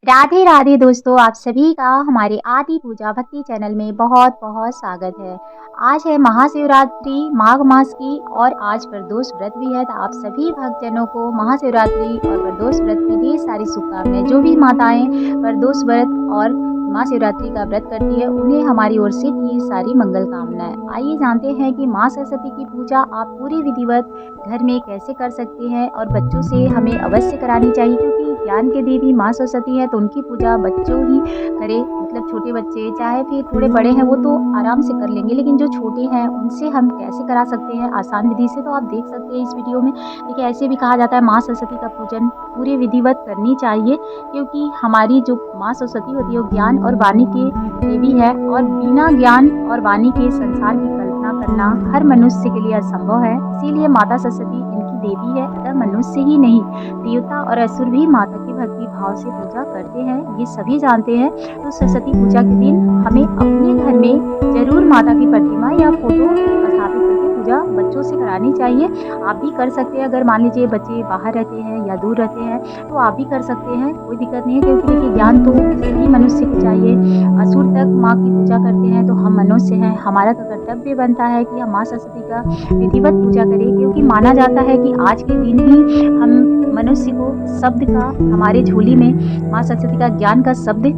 राधे राधे दोस्तों, आप सभी का हमारे आदि पूजा भक्ति चैनल में बहुत बहुत स्वागत है। आज है महाशिवरात्रि माघ मास की और आज प्रदोष व्रत भी है। तो आप सभी भक्तजनों को महाशिवरात्रि और प्रदोष व्रत की ढेर सारी शुभकामनाएं। जो भी माताएं प्रदोष व्रत और महाशिवरात्रि का व्रत करती है उन्हें हमारी ओर से ढेर सारी मंगल कामनाएं। आइए जानते हैं कि माँ सरस्वती की पूजा आप पूरी विधिवत घर में कैसे कर सकते हैं और बच्चों से हमें अवश्य करानी चाहिए, क्योंकि ज्ञान के देवी माँ सरस्वती है तो उनकी पूजा बच्चों ही करें। मतलब छोटे बच्चे चाहे फिर थोड़े बड़े हैं वो तो आराम से कर लेंगे, लेकिन जो छोटे हैं उनसे हम कैसे करा सकते हैं आसान विधि से, तो आप देख सकते हैं इस वीडियो में। देखिए, ऐसे भी कहा जाता है माँ सरस्वती का पूजन पूरी विधिवत करनी चाहिए, क्योंकि हमारी जो माँ सरस्वती होती है वो ज्ञान और वाणी की देवी है और बिना ज्ञान और वाणी के संसार की कल्पना करना हर मनुष्य के लिए असंभव है। इसीलिए माता सरस्वती इनकी देवी है, अतः मनुष्य ही नहीं देवता और असुर भी माता की भक्ति भाव से पूजा करते हैं, ये सभी जानते हैं। तो सरस्वती पूजा के दिन हमें अपने घर में जरूर माता की प्रतिमा या फोटो स्थापित करके पूजा बच्चों से करानी चाहिए। आप भी कर सकते हैं, अगर मान लीजिए बच्चे बाहर रहते हैं या दूर रहते हैं तो आप भी कर सकते हैं, कोई दिक्कत नहीं है। क्योंकि देखिए, ज्ञान तो सभी मनुष्य को चाहिए। असुर तक माँ की पूजा करते हैं तो हम मनुष्य हैं, हमारा तो कर्तव्य बनता है कि हम माँ सरस्वती का विधिवत पूजा करें, क्योंकि माना जाता है कि आज के दिन ही हम मनुष्य को शब्द का, हमारे झोली में माँ सरस्वती का ज्ञान का शब्द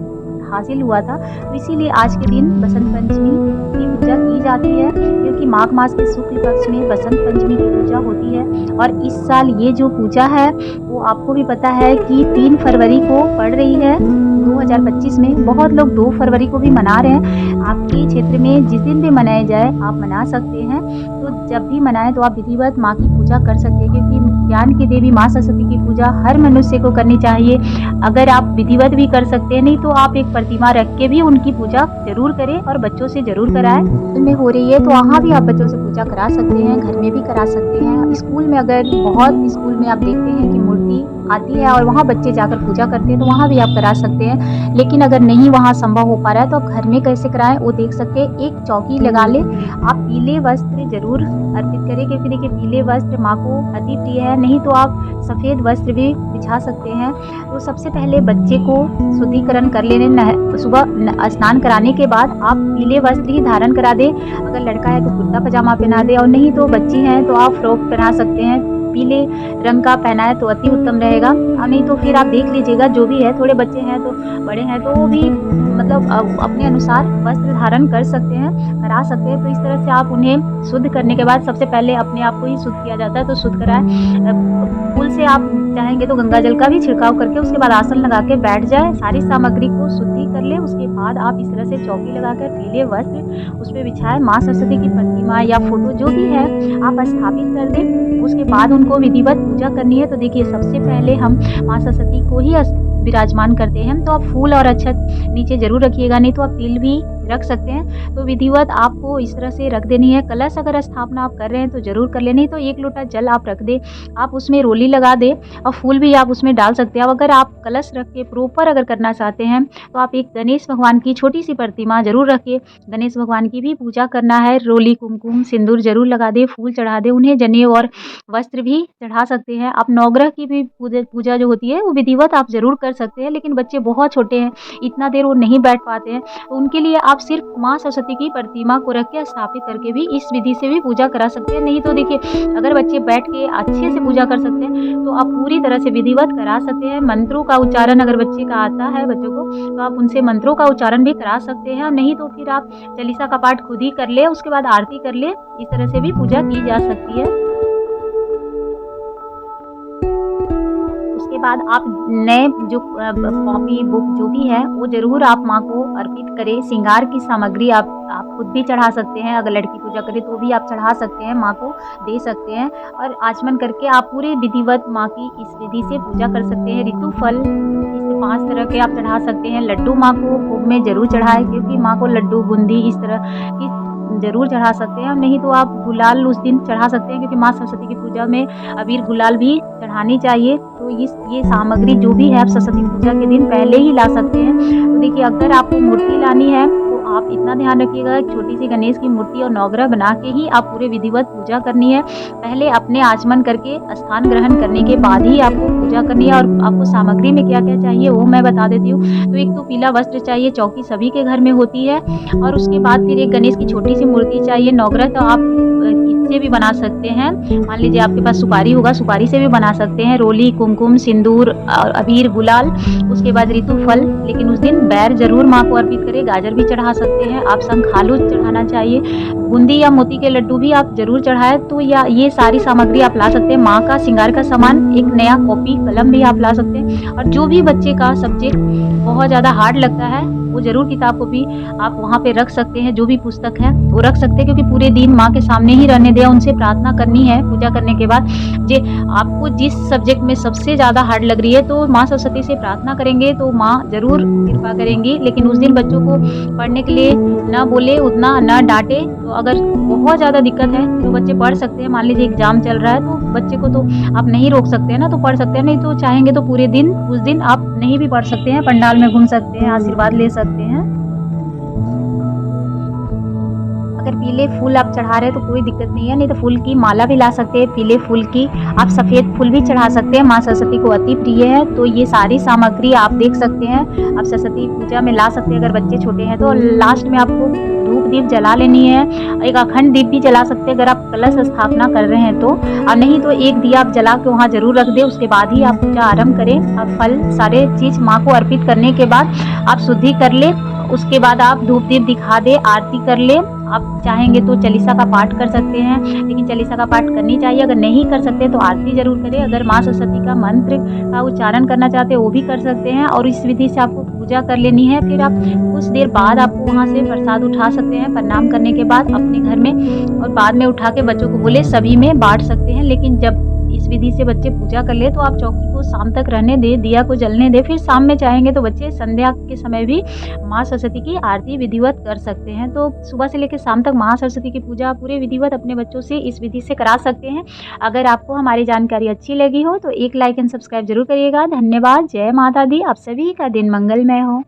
हासिल हुआ था। तो इसीलिए आज के दिन बसंत पंचमी की पूजा की जाती है, क्योंकि माघ मास के शुक्ल पक्ष में बसंत पंचमी की पूजा होती है। और इस साल ये जो पूजा है वो आपको भी पता है कि 3 फरवरी को पड़ रही है 2025 में। बहुत लोग 2 फरवरी को भी मना रहे हैं। आपके क्षेत्र में जिस दिन भी मनाया जाए आप मना सकते हैं। तो जब भी मनाएं तो आप विधिवत माँ की पूजा कर सकते हैं, क्योंकि ज्ञान की देवी माँ सरस्वती की पूजा हर मनुष्य को करनी चाहिए। अगर आप विधिवत भी कर सकते हैं, नहीं तो आप एक प्रतिमा रख के भी उनकी पूजा जरूर करें और बच्चों से जरूर कराएं। स्कूल में हो रही है तो वहाँ भी आप बच्चों से पूजा करा सकते हैं, घर में भी करा सकते हैं। स्कूल में अगर बहुत स्कूल में आप देखते हैं कि मूर्ति आती है और वहाँ बच्चे जाकर पूजा करते हैं तो वहाँ भी आप करा सकते हैं। लेकिन अगर नहीं वहाँ संभव हो पा रहा है तो आप घर में कैसे कराएं वो देख सकते हैं। एक चौकी लगा ले, आप पीले वस्त्र जरूर अर्पित करें, क्योंकि देखिए पीले वस्त्र माँ को अति प्रिय है। नहीं तो आप सफ़ेद वस्त्र भी बिछा सकते हैं। तो सबसे पहले बच्चे को शुद्धिकरण कर लेने, सुबह स्नान कराने के बाद आप पीले वस्त्र ही धारण करा दें। अगर लड़का है तो कुर्ता पजामा पहना दे, और नहीं तो बच्ची हैं तो आप फ्रॉक पहना सकते हैं। पीले रंग का पहनाए तो अति उत्तम रहेगा। और नहीं तो फिर आप देख लीजिएगा, जो भी है, थोड़े बच्चे हैं तो बड़े हैं तो वो भी मतलब अपने अनुसार वस्त्र धारण कर सकते हैं, करा सकते हैं। तो इस तरह से आप उन्हें शुद्ध करने के बाद सबसे पहले अपने आप को ही शुद्ध किया जाता है, तो शुद्ध कराएं। फूल से आप चाहेंगे तो गंगा जल का भी छिड़काव करके उसके बाद आसन लगा के बैठ जाए, सारी सामग्री को शुद्धि कर ले। उसके बाद आप इस तरह से चौकी लगाकर पीले वस्त्र उस पर बिछाए, माँ सरस्वती की प्रतिमा या फोटो जो भी है आप स्थापित कर दें। उसके बाद उनको विधिवत पूजा करनी है। तो देखिए, सबसे पहले हम माँ सरस्वती को ही विराजमान करते हैं, तो आप फूल और अक्षत नीचे जरूर रखिएगा, नहीं तो आप तिल भी रख सकते हैं। तो विधिवत आपको इस तरह से रख देनी है। कलश अगर स्थापना आप कर रहे हैं तो जरूर कर ले, नहीं तो 1 लोटा जल आप रख दे, आप उसमें रोली लगा दे और फूल भी आप उसमें डाल सकते हैं। अब अगर आप कलश रख के प्रॉपर अगर करना चाहते हैं तो आप एक गणेश भगवान की छोटी सी प्रतिमा जरूर रखिए। गणेश भगवान की भी पूजा करना है, रोली कुमकुम सिंदूर जरूर लगा दे, फूल चढ़ा दे, उन्हें जनेऊ और वस्त्र भी चढ़ा सकते हैं। आप नवग्रह की भी पूजा जो होती है वो विधिवत आप जरूर कर सकते हैं, लेकिन बच्चे बहुत छोटे हैं, इतना देर वो नहीं बैठ पाते हैं, तो उनके लिए आप सिर्फ माँ सरस्वती की प्रतिमा को रख के स्थापित करके भी इस विधि से भी पूजा करा सकते हैं। नहीं तो देखिए, अगर बच्चे बैठ के अच्छे से पूजा कर सकते हैं तो आप पूरी तरह से विधिवत करा सकते हैं। मंत्रों का उच्चारण अगर बच्चे का आता है बच्चों को तो आप उनसे मंत्रों का उच्चारण भी करा सकते हैं। नहीं तो फिर आप चालीसा का पाठ खुद ही कर ले, उसके बाद आरती कर ले, इस तरह से भी पूजा की जा सकती है। उसके बाद आप नए जो कॉपी बुक जो भी है वो जरूर आप माँ को अर्पित करें। श्रृंगार की सामग्री आप खुद भी चढ़ा सकते हैं, अगर लड़की पूजा करे तो भी आप चढ़ा सकते हैं, माँ को दे सकते हैं। और आचमन करके आप पूरे विधिवत माँ की इस विधि से पूजा कर सकते हैं। ऋतु फल इस 5 तरह के आप चढ़ा सकते हैं। लड्डू माँ को भोग में जरूर चढ़ाएं, क्योंकि माँ को लड्डू बूंदी इस तरह की जरूर चढ़ा सकते हैं। नहीं तो आप गुलाल उस दिन चढ़ा सकते हैं, क्योंकि माँ सरस्वती की पूजा में अबीर गुलाल भी चढ़ानी चाहिए। तो ये सामग्री जो भी है आप सरस्वती पूजा के दिन पहले ही ला सकते हैं। तो देखिए, अगर आपको मूर्ति लानी है तो आप आप इतना ध्यान रखिएगा, छोटी सी गणेश की मूर्ति और नवग्रह बना के ही आप पूरे विधिवत पूजा करनी है। पहले अपने आचमन करके स्थान ग्रहण करने के बाद ही आपको पूजा करनी है। और आपको सामग्री में क्या-क्या चाहिए वो मैं बता देती हूँ। तो एक तो पीला वस्त्र चाहिए, चौकी सभी के घर में होती है, और उसके बाद फिर एक गणेश की छोटी सी मूर्ति चाहिए। नवग्रह तो आप इससे भी बना सकते हैं, मान लीजिए आपके पास सुपारी होगा, सुपारी से भी बना सकते हैं। रोली, कुमकुम, सिंदूर, अबीर, गुलाल, उसके बाद ऋतु फल। लेकिन उस दिन बैर ज़रूर माँ को अर्पित करें, गाजर भी चढ़ा सकते हैं आप, शंखालू चढ़ाना चाहिए, बूंदी या मोती के लड्डू भी आप ज़रूर चढ़ाएँ। तो या ये सारी सामग्री आप ला सकते हैं। माँ का श्रृंगार का सामान, एक नया कॉपी, कलम भी आप ला सकते हैं। और जो भी बच्चे का सब्जेक्ट बहुत ज़्यादा हार्ड लगता है, वो ज़रूर किताब को भी आप वहाँ पे रख सकते हैं। जो भी पुस्तक है वो रख सकते हैं, क्योंकि पूरे दिन माँ के सामने ही रहने दें, उनसे प्रार्थना करनी है पूजा करने के बाद। जे आपको जिस सब्जेक्ट में सबसे ज़्यादा हार्ड लग रही है, तो माँ सरस्वती से प्रार्थना करेंगे तो माँ ज़रूर कृपा करेंगी। लेकिन उस दिन बच्चों को पढ़ने के लिए ना बोले, उतना ना डाँटे। तो अगर बहुत ज़्यादा दिक्कत है तो बच्चे पढ़ सकते हैं। मान लीजिए एग्ज़ाम चल रहा है, तो बच्चे को तो आप नहीं रोक सकते हैं ना, तो पढ़ सकते हैं। नहीं तो चाहेंगे तो पूरे दिन उस दिन आप नहीं भी पढ़ सकते हैं, पंडाल में घूम सकते हैं, आशीर्वाद ले सकते हैं। अगर पीले फूल आप चढ़ा रहे हैं तो कोई दिक्कत नहीं है, नहीं तो फूल की माला भी ला सकते हैं, पीले फूल की। आप सफ़ेद फूल भी चढ़ा सकते हैं, माँ सरस्वती को अति प्रिय है। तो ये सारी सामग्री आप देख सकते हैं, आप सरस्वती पूजा में ला सकते हैं अगर बच्चे छोटे हैं तो। लास्ट में आपको धूप दीप जला लेनी है, एक अखंड दीप भी जला सकते हैं अगर आप कलश स्थापना कर रहे हैं तो। और नहीं तो एक दिया आप जला के वहाँ ज़रूर रख दें, उसके बाद ही आप पूजा आरंभ करें। आप फल सारे चीज़ माँ को अर्पित करने के बाद आप शुद्धि कर लें। उसके बाद आप धूप दीप दिखा दें, आरती कर लें। आप चाहेंगे तो चालीसा का पाठ कर सकते हैं, लेकिन चालीसा का पाठ करनी चाहिए। अगर नहीं कर सकते तो आरती ज़रूर करें। अगर माँ सरस्वती का मंत्र का उच्चारण करना चाहते हैं वो भी कर सकते हैं। और इस विधि से आपको पूजा कर लेनी है। फिर आप कुछ देर बाद आपको वहाँ से प्रसाद उठा सकते हैं, प्रणाम करने के बाद अपने घर में, और बाद में उठा के बच्चों को बोले सभी में बाँट सकते हैं। लेकिन जब इस विधि से बच्चे पूजा कर ले तो आप चौकी को शाम तक रहने दें, दिया को जलने दें। फिर शाम में चाहेंगे तो बच्चे संध्या के समय भी माँ सरस्वती की आरती विधिवत कर सकते हैं। तो सुबह से लेकर शाम तक माँ सरस्वती की पूजा पूरे विधिवत अपने बच्चों से इस विधि से करा सकते हैं। अगर आपको हमारी जानकारी अच्छी लगी हो तो एक लाइक एंड सब्सक्राइब जरूर करिएगा। धन्यवाद। जय माता दी। आप सभी का दिन मंगलमय हो।